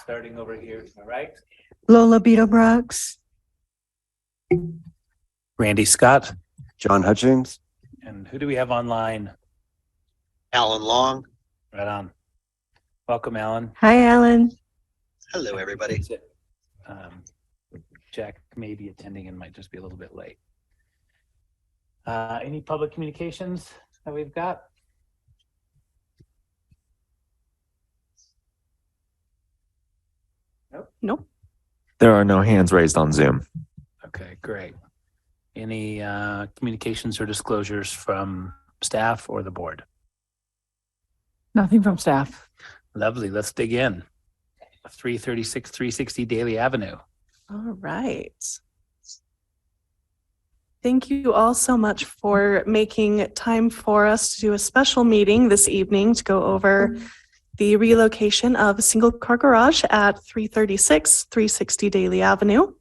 Starting over here to my right. Lola Beetle Brooks. Randy Scott. John Hutchings. And who do we have online? Alan Long. Right on. Welcome, Alan. Hi, Alan. Hello, everybody. Jack may be attending and might just be a little bit late. Any public communications that we've got? Nope. There are no hands raised on Zoom. Okay, great. Any communications or disclosures from staff or the board? Nothing from staff. Lovely. Let's dig in. 336 360 Daly Avenue. All right. Thank you all so much for making time for us to do a special meeting this evening to go over the relocation of a single car garage at 336 360 Daly Avenue.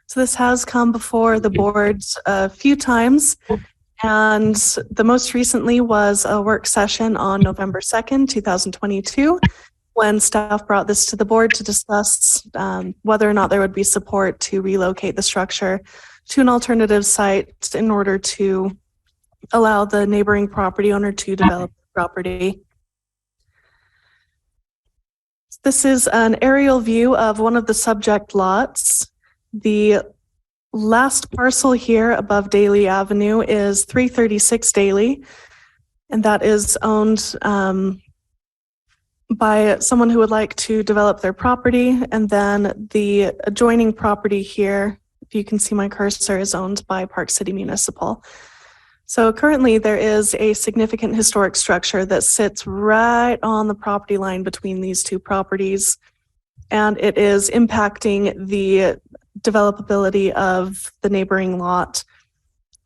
So this has come before the board a few times, and the most recently was a work session on November 2nd, 2022, when staff brought this to the board to discuss whether or not there would be support to relocate the structure to an alternative site in order to allow the neighboring property owner to develop the property. This is an aerial view of one of the subject lots. The last parcel here above Daly Avenue is 336 Daly, and that is owned by someone who would like to develop their property. And then the adjoining property here, if you can see my cursor, is owned by Park City Municipal. So currently there is a significant historic structure that sits right on the property line between these two properties, and it is impacting the developability of the neighboring lot.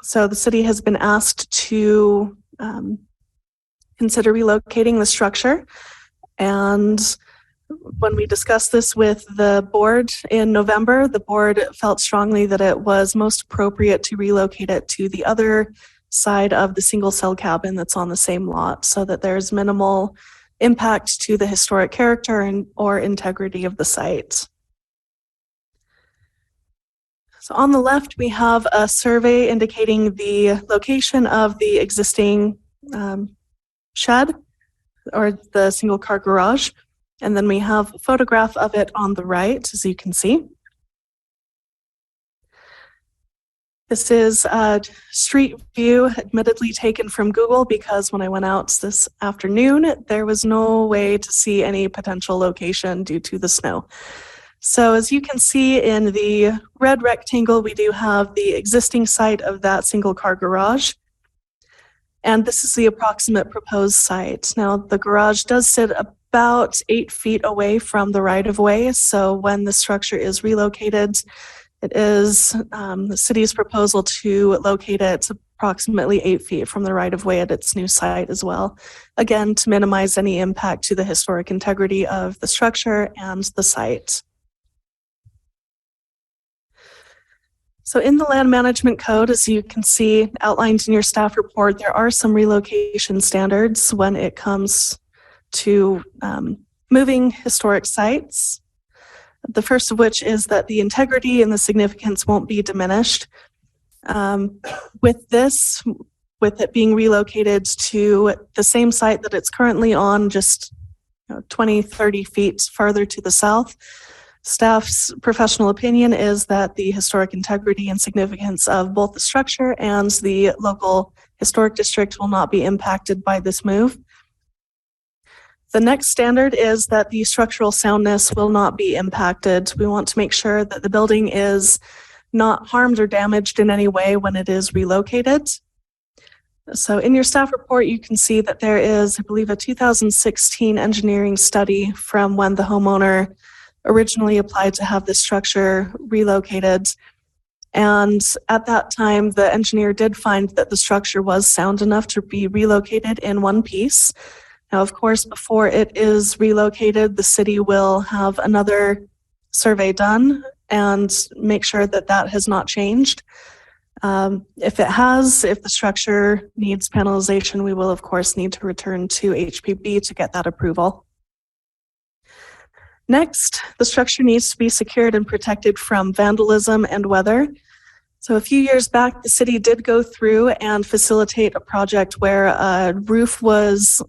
So the city has been asked to consider relocating the structure. And when we discussed this with the board in November, the board felt strongly that it was most appropriate to relocate it to the other side of the single cell cabin that's on the same lot, so that there's minimal impact to the historic character or integrity of the site. So on the left, we have a survey indicating the location of the existing shed or the single car garage. And then we have a photograph of it on the right, as you can see. This is a street view, admittedly taken from Google, because when I went out this afternoon, there was no way to see any potential location due to the snow. So as you can see in the red rectangle, we do have the existing site of that single car garage. And this is the approximate proposed site. Now, the garage does sit about 8 feet away from the right-of-way. So when the structure is relocated, it is the city's proposal to locate it approximately 8 feet from the right-of-way at its new site as well. Again, to minimize any impact to the historic integrity of the structure and the site. So in the Land Management Code, as you can see outlined in your staff report, there are some relocation standards when it comes to moving historic sites. The first of which is that the integrity and the significance won't be diminished. With it being relocated to the same site that it's currently on, just 20, 30 feet further to the south, staff's professional opinion is that the historic integrity and significance of both the structure and the local historic district will not be impacted by this move. The next standard is that the structural soundness will not be impacted. We want to make sure that the building is not harmed or damaged in any way when it is relocated. So in your staff report, you can see that there is, I believe, a 2016 engineering study from when the homeowner originally applied to have this structure relocated. And at that time, the engineer did find that the structure was sound enough to be relocated in one piece. Now, of course, before it is relocated, the city will have another survey done and make sure that that has not changed. If it has, if the structure needs panelization, we will, of course, need to return to HPB to get that approval. Next, the structure needs to be secured and protected from vandalism and weather. So a few years back, the city did go through and facilitate a project where a roof was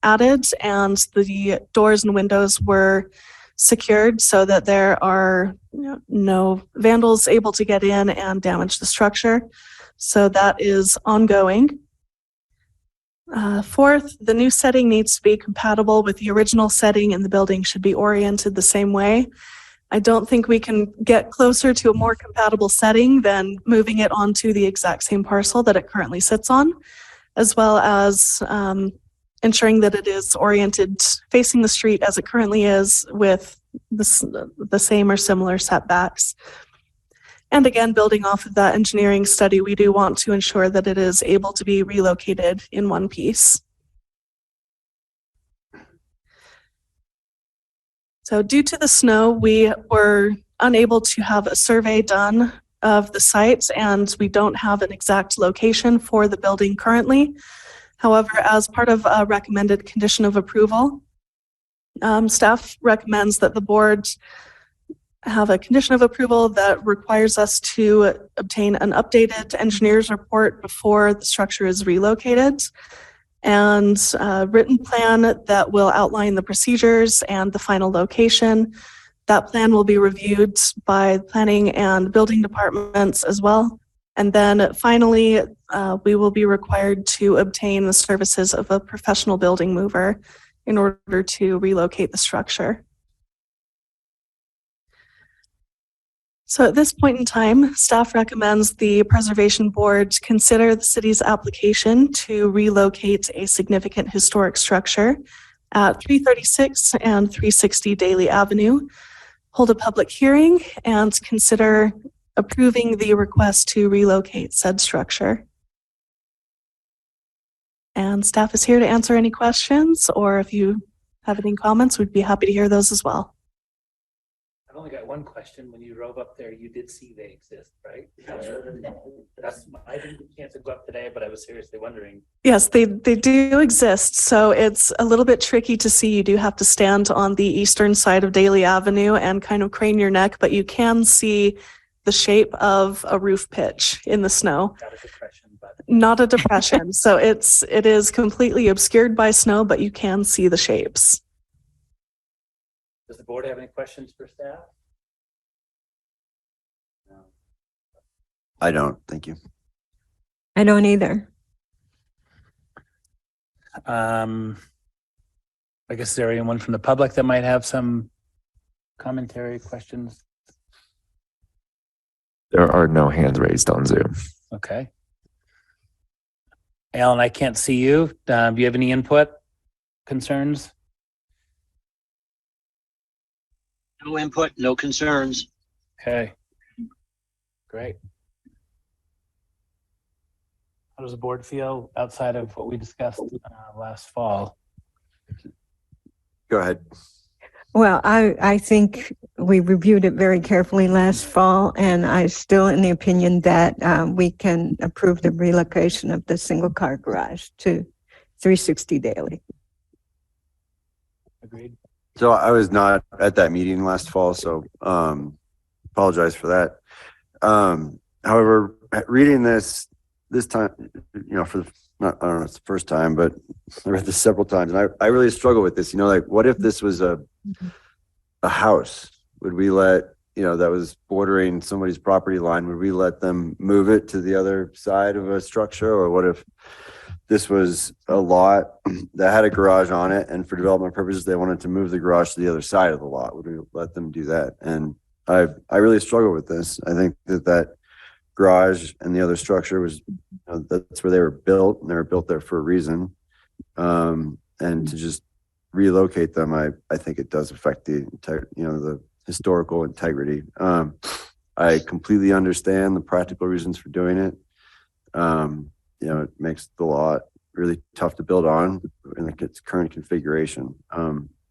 added and the doors and windows were secured so that there are no vandals able to get in and damage the structure. So that is ongoing. Fourth, the new setting needs to be compatible with the original setting and the building should be oriented the same way. I don't think we can get closer to a more compatible setting than moving it onto the exact same parcel that it currently sits on, as well as ensuring that it is oriented facing the street as it currently is with the same or similar setbacks. And again, building off of that engineering study, we do want to ensure that it is able to be relocated in one piece. So due to the snow, we were unable to have a survey done of the site, and we don't have an exact location for the building currently. However, as part of a recommended condition of approval, staff recommends that the board have a condition of approval that requires us to obtain an updated engineer's report before the structure is relocated, and a written plan that will outline the procedures and the final location. That plan will be reviewed by planning and building departments as well. And then finally, we will be required to obtain the services of a professional building mover in order to relocate the structure. So at this point in time, staff recommends the Preservation Board consider the city's application to relocate a significant historic structure at 336 and 360 Daly Avenue, hold a public hearing, and consider approving the request to relocate said structure. And staff is here to answer any questions, or if you have any comments, we'd be happy to hear those as well. I've only got one question. When you drove up there, you did see they exist, right? I didn't get a chance to go up today, but I was seriously wondering. Yes, they do exist. So it's a little bit tricky to see. You do have to stand on the eastern side of Daly Avenue and kind of crane your neck, but you can see the shape of a roof pitch in the snow. Got a depression, but Not a depression. So it is completely obscured by snow, but you can see the shapes. does the board have any questions for staff? No. I don't. Thank you. I don't either. I guess is there anyone from the public that might have some commentary, questions? There are no hands raised on Zoom. Okay. Alan, I can't see you. Do you have any input, concerns? No input, no concerns. Okay. Great. How does the board feel outside of what we discussed last fall? Go ahead. Well, I think we reviewed it very carefully last fall, and I still in the opinion that we can approve the relocation of the single car garage to 360 Daly. Agreed. So I was not at that meeting last fall, so apologize for that. However, reading this time, for the, not, I don't know, it's the first time, but I read this several times, and I really struggle with this. Like, what if this was a house? Would we let, that was bordering somebody's property line, would we let them move it to the other side of a structure? Or what if this was a lot that had a garage on it, and for development purposes, they wanted to move the garage to the other side of the lot? Would we let them do that? And I really struggle with this. I think that garage and the other structure was, that's where they were built, and they were built there for a reason. And to just relocate them, I think it does affect the the historical integrity. I completely understand the practical reasons for doing it. It makes the lot really tough to build on in its current configuration.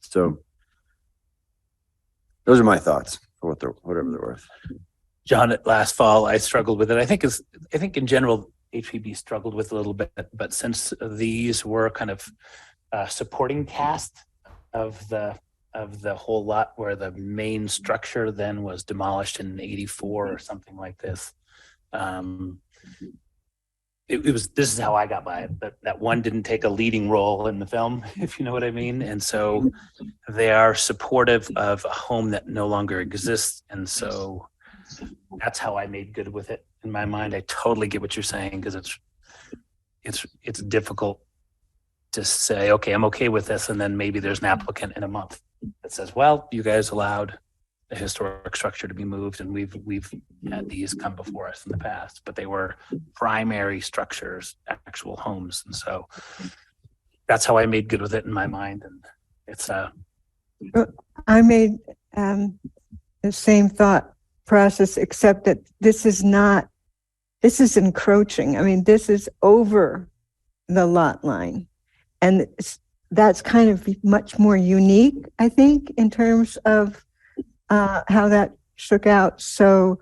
So those are my thoughts for whatever they're worth. John, last fall, I struggled with it. I think in general, HPB struggled with a little bit, but since these were kind of supporting cast of the of the whole lot where the main structure then was demolished in 84 or something like this. It was, this is how I got by it, that one didn't take a leading role in the film, if you know what I mean. And so they are supportive of a home that no longer exists. And so that's how I made good with it in my mind. I totally get what you're saying, because it's difficult to say, okay, I'm okay with this. And then maybe there's an applicant in a month that says, well, you guys allowed the historic structure to be moved, and we've had these come before us in the past, but they were primary structures, actual homes. And so that's how I made good with it in my mind. And it's I made the same thought process, except that this is encroaching. I mean, this is over the lot line. And that's kind of much more unique, I think, in terms of how that shook out. So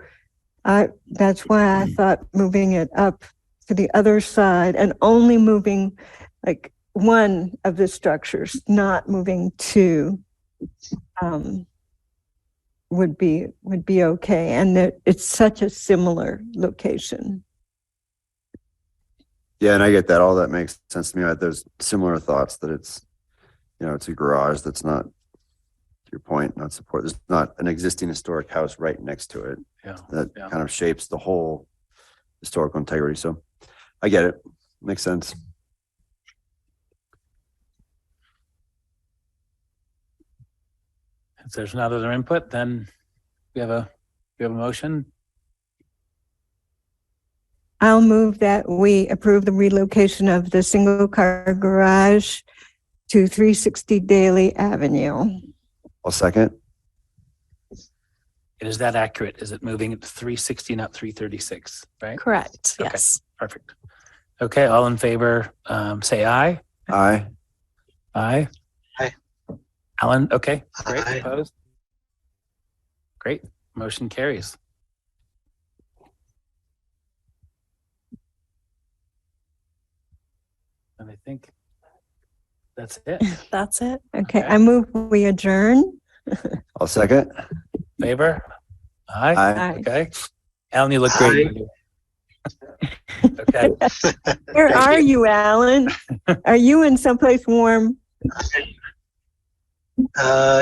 that's why I thought moving it up to the other side and only moving like one of the structures, not moving two, would be okay. And it's such a similar location. Yeah, and I get that. All that makes sense to me. There's similar thoughts that it's, it's a garage that's not, to your point, not support. There's not an existing historic house right next to it. Yeah. That Yeah. kind of shapes the whole historical integrity. So I get it. Makes sense. if there's not other input, then we have a motion. I'll move that we approve the relocation of the single car garage to 360 Daly Avenue. I'll second. Is that accurate? Is it moving to 360, not 336, right? Correct. Okay. Yes. Perfect. Okay, all in favor, say aye. Aye. Aye. Aye. Alan, okay, great. Aye. Opposed? Great, motion carries. And I think that's it. That's it. Okay, Okay. I move we adjourn. I'll second. Favor? Aye, Aye. okay. Alan, you look great. Okay, Where are you, Alan? Are you in someplace warm?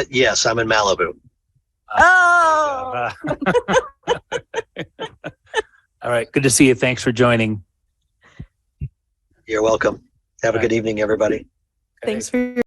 Yes, I'm in Malibu. Oh, all right, good to see you. Thanks for joining. You're welcome. Have a All good right. evening, everybody. Okay. Thanks for your